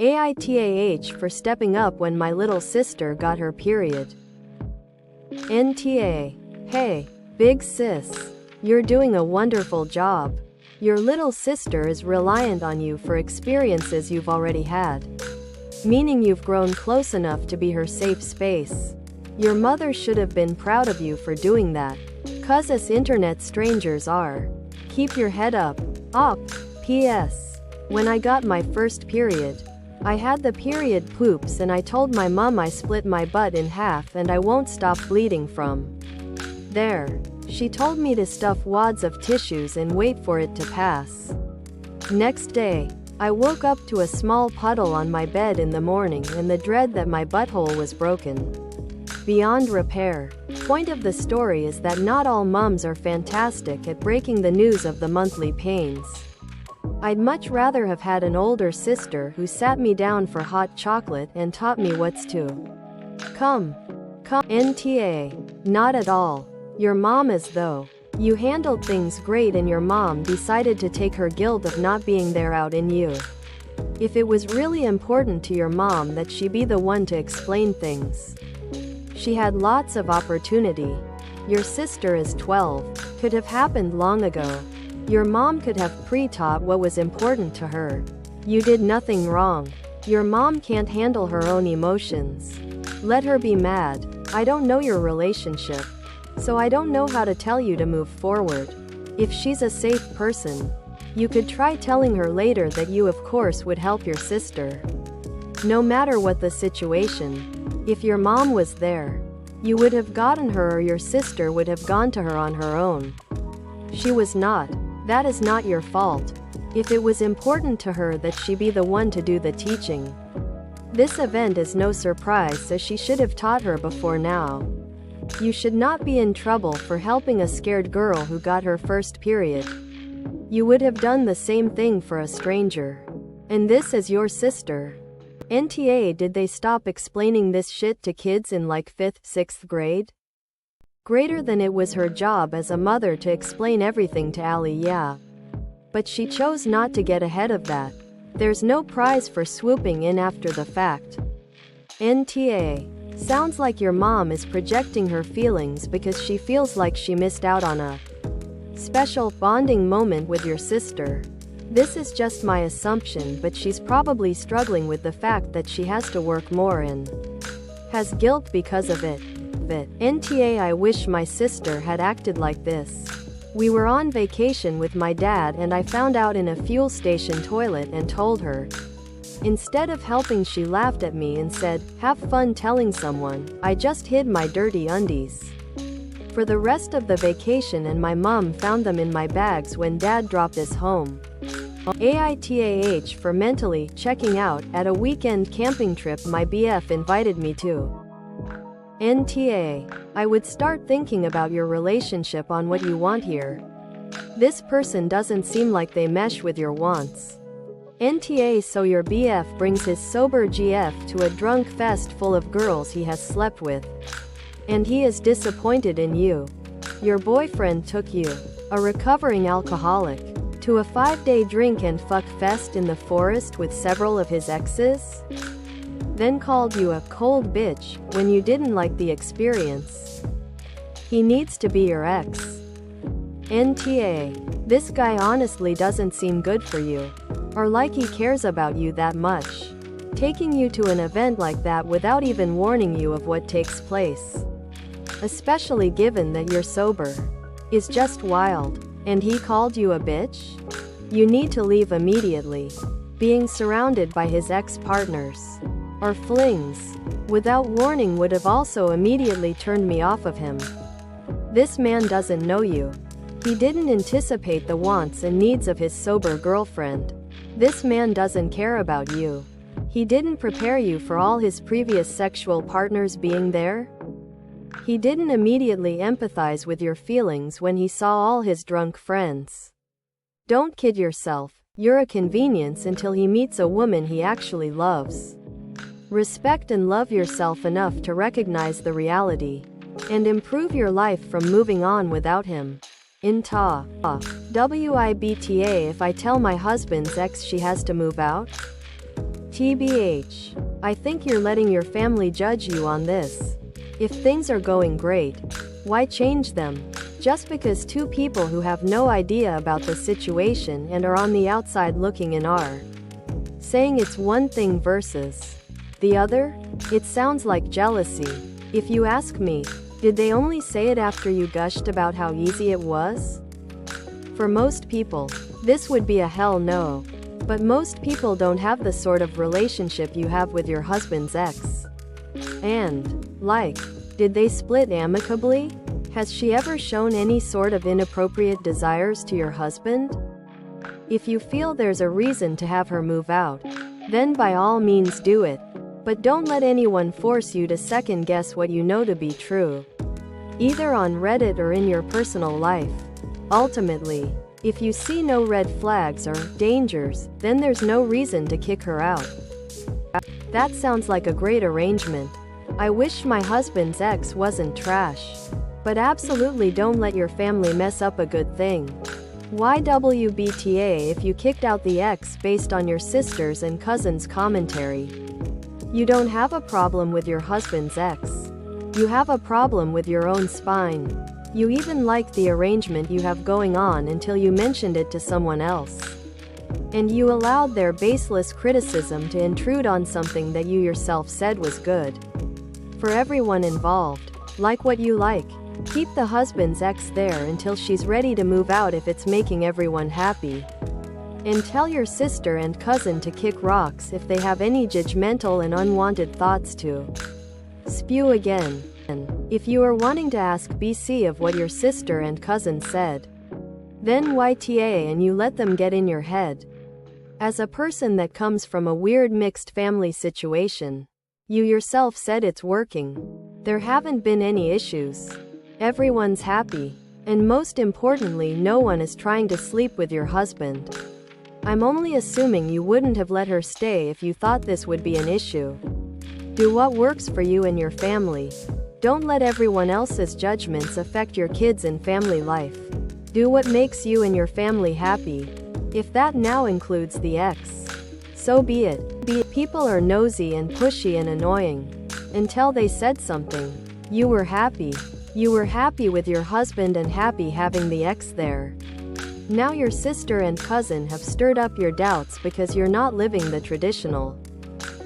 AITAH for stepping up when my little sister got her period. NTA. Hey, big sis. You're doing a wonderful job. Your little sister is reliant on you for experiences you've already had. Meaning you've grown close enough to be her safe space. Your mother should have been proud of you for doing that. 'Cause us internet strangers are. Keep your head up. P.S. When I got my first period, I had the period poops and I told my mom I split my butt in half and I won't stop bleeding from there. She told me to stuff wads of tissues and wait for it to pass. Next day, I woke up to a small puddle on my bed in the morning and the dread that my butthole was broken beyond repair. Point of the story is that not all moms are fantastic at breaking the news of the monthly pains. I'd much rather have had an older sister who sat me down for hot chocolate and taught me what's to come. NTA. Not at all. Your mom is though. You handled things great and your mom decided to take her guilt of not being there out in you. If it was really important to your mom that she be the one to explain things, she had lots of opportunity. Your sister is 12. Could have happened long ago. Your mom could have pre-taught what was important to her. You did nothing wrong. Your mom can't handle her own emotions. Let her be mad. I don't know your relationship, so I don't know how to tell you to move forward. If she's a safe person, you could try telling her later that you of course would help your sister. No matter what the situation, if your mom was there, you would have gotten her or your sister would have gone to her on her own. She was not. That is not your fault. If it was important to her that she be the one to do the teaching, this event is no surprise, so she should have taught her before now. You should not be in trouble for helping a scared girl who got her first period. You would have done the same thing for a stranger. And this is your sister. NTA. Did they stop explaining this shit to kids in like 5th, 6th grade? Greater than it was her job as a mother to explain everything to Allie, yeah. But she chose not to get ahead of that. There's no prize for swooping in after the fact. NTA. Sounds like your mom is projecting her feelings because she feels like she missed out on a special bonding moment with your sister. This is just my assumption, but she's probably struggling with the fact that she has to work more and has guilt because of it. NTA. I wish my sister had acted like this. We were on vacation with my dad and I found out in a fuel station toilet and told her. Instead of helping, she laughed at me and said, "Have fun telling someone." I just hid my dirty undies for the rest of the vacation and my mom found them in my bags when dad dropped us home. AITAH for mentally checking out at a weekend camping trip my BF invited me to. NTA. I would start thinking about your relationship on what you want here. This person doesn't seem like they mesh with your wants. NTA. So your BF brings his sober GF to a drunk fest full of girls he has slept with. And he is disappointed in you. Your boyfriend took you, a recovering alcoholic, to a 5-day drink and fuck fest in the forest with several of his exes? Then called you a cold bitch when you didn't like the experience. He needs to be your ex. NTA. This guy honestly doesn't seem good for you. Or like he cares about you that much. Taking you to an event like that without even warning you of what takes place, especially given that you're sober, is just wild. And he called you a bitch? You need to leave immediately. Being surrounded by his ex-partners or flings without warning would have also immediately turned me off of him. This man doesn't know you. He didn't anticipate the wants and needs of his sober girlfriend. This man doesn't care about you. He didn't prepare you for all his previous sexual partners being there. He didn't immediately empathize with your feelings when he saw all his drunk friends. Don't kid yourself. You're a convenience until he meets a woman he actually loves. Respect and love yourself enough to recognize the reality and improve your life from moving on without him. AITAH. WIBTA. If I tell my husband's ex she has to move out? TBH. I think you're letting your family judge you on this. If things are going great, why change them? Just because two people who have no idea about the situation and are on the outside looking in are saying it's one thing versus the other, it sounds like jealousy. If you ask me, did they only say it after you gushed about how easy it was? For most people, this would be a hell no. But most people don't have the sort of relationship you have with your husband's ex. And, like, did they split amicably? Has she ever shown any sort of inappropriate desires to your husband? If you feel there's a reason to have her move out, then by all means do it. But don't let anyone force you to second guess what you know to be true, either on Reddit or in your personal life. Ultimately, if you see no red flags or dangers, then there's no reason to kick her out. That sounds like a great arrangement. I wish my husband's ex wasn't trash. But absolutely don't let your family mess up a good thing. Why WBTA if you kicked out the ex based on your sister's and cousin's commentary? You don't have a problem with your husband's ex. You have a problem with your own spine. You even liked the arrangement you have going on until you mentioned it to someone else. And you allowed their baseless criticism to intrude on something that you yourself said was good. For everyone involved, like what you like. Keep the husband's ex there until she's ready to move out if it's making everyone happy. And tell your sister and cousin to kick rocks if they have any judgmental and unwanted thoughts to spew again. If you are wanting to ask BC of what your sister and cousin said, then YTA and you let them get in your head. As a person that comes from a weird mixed family situation, you yourself said it's working. There haven't been any issues. Everyone's happy. And most importantly, no one is trying to sleep with your husband. I'm only assuming you wouldn't have let her stay if you thought this would be an issue. Do what works for you and your family. Don't let everyone else's judgments affect your kids and family life. Do what makes you and your family happy. If that now includes the ex, so be it. People are nosy and pushy and annoying. Until they said something, you were happy. You were happy with your husband and happy having the ex there. Now your sister and cousin have stirred up your doubts because you're not living the traditional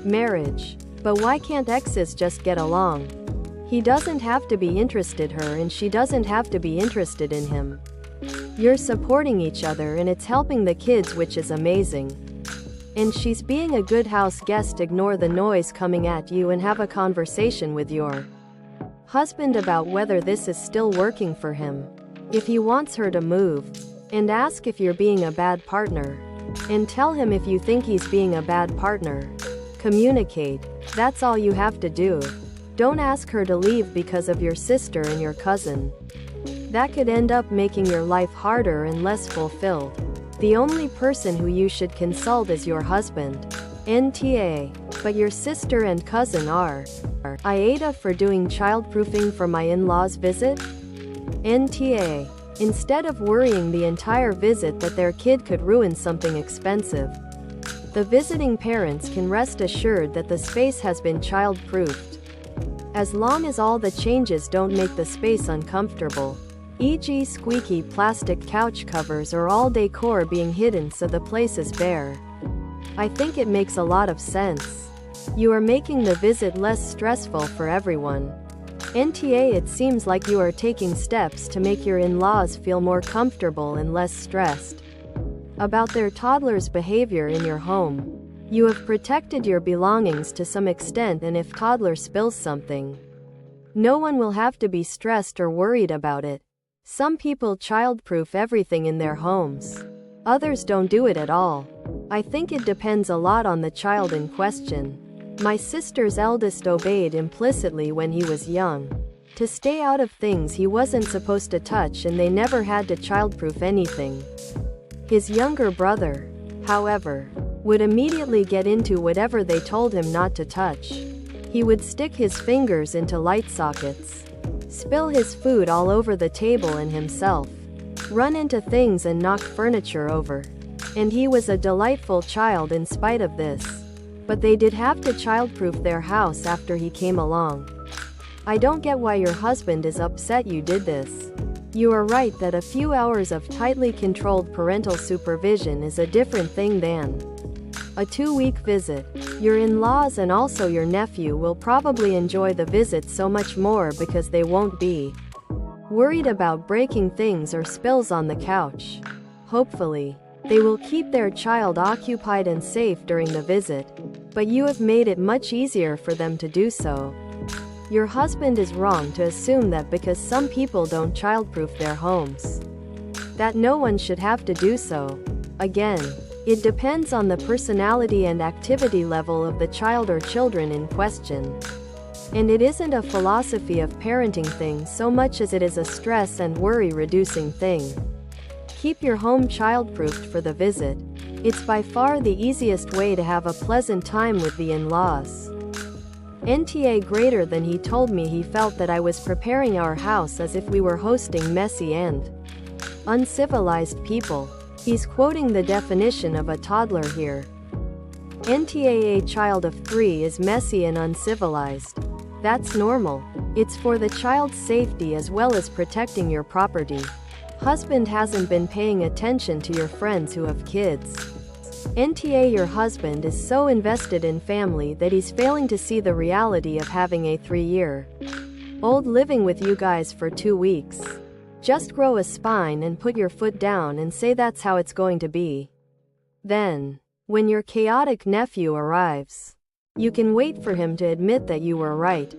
marriage. But why can't exes just get along? He doesn't have to be interested in her and she doesn't have to be interested in him. You're supporting each other and it's helping the kids, which is amazing. And she's being a good house guest. Ignore the noise coming at you and have a conversation with your husband about whether this is still working for him. If he wants her to move, and ask if you're being a bad partner. And tell him if you think he's being a bad partner. Communicate. That's all you have to do. Don't ask her to leave because of your sister and your cousin. That could end up making your life harder and less fulfilled. The only person who you should consult is your husband. NTA. But your sister and cousin are AITAH for doing childproofing for my in-laws visit? NTA. Instead of worrying the entire visit that their kid could ruin something expensive, the visiting parents can rest assured that the space has been child-proofed. As long as all the changes don't make the space uncomfortable, e.g. squeaky plastic couch covers or all decor being hidden so the place is bare. I think it makes a lot of sense. You are making the visit less stressful for everyone. NTA. It seems like you are taking steps to make your in-laws feel more comfortable and less stressed about their toddler's behavior in your home. You have protected your belongings to some extent, and if toddler spills something, no one will have to be stressed or worried about it. Some people childproof everything in their homes. Others don't do it at all. I think it depends a lot on the child in question. My sister's eldest obeyed implicitly when he was young, to stay out of things he wasn't supposed to touch, and they never had to childproof anything. His younger brother, however, would immediately get into whatever they told him not to touch. He would stick his fingers into light sockets, spill his food all over the table and himself, run into things and knock furniture over. And he was a delightful child in spite of this. But they did have to childproof their house after he came along. I don't get why your husband is upset you did this. You are right that a few hours of tightly controlled parental supervision is a different thing than a 2-week visit. Your in-laws and also your nephew will probably enjoy the visit so much more because they won't be worried about breaking things or spills on the couch. Hopefully, they will keep their child occupied and safe during the visit, but you have made it much easier for them to do so. Your husband is wrong to assume that because some people don't childproof their homes, that no one should have to do so. Again, it depends on the personality and activity level of the child or children in question. And it isn't a philosophy of parenting thing so much as it is a stress and worry reducing thing. Keep your home childproofed for the visit. It's by far the easiest way to have a pleasant time with the in-laws. NTA greater than he told me he felt that I was preparing our house as if we were hosting messy and uncivilized people. He's quoting the definition of a toddler here. NTA, a child of 3 is messy and uncivilized. That's normal. It's for the child's safety as well as protecting your property. Husband hasn't been paying attention to your friends who have kids. NTA, your husband is so invested in family that he's failing to see the reality of having a 3-year-old living with you guys for 2 weeks. Just grow a spine and put your foot down and say that's how it's going to be. Then, when your chaotic nephew arrives, you can wait for him to admit that you were right.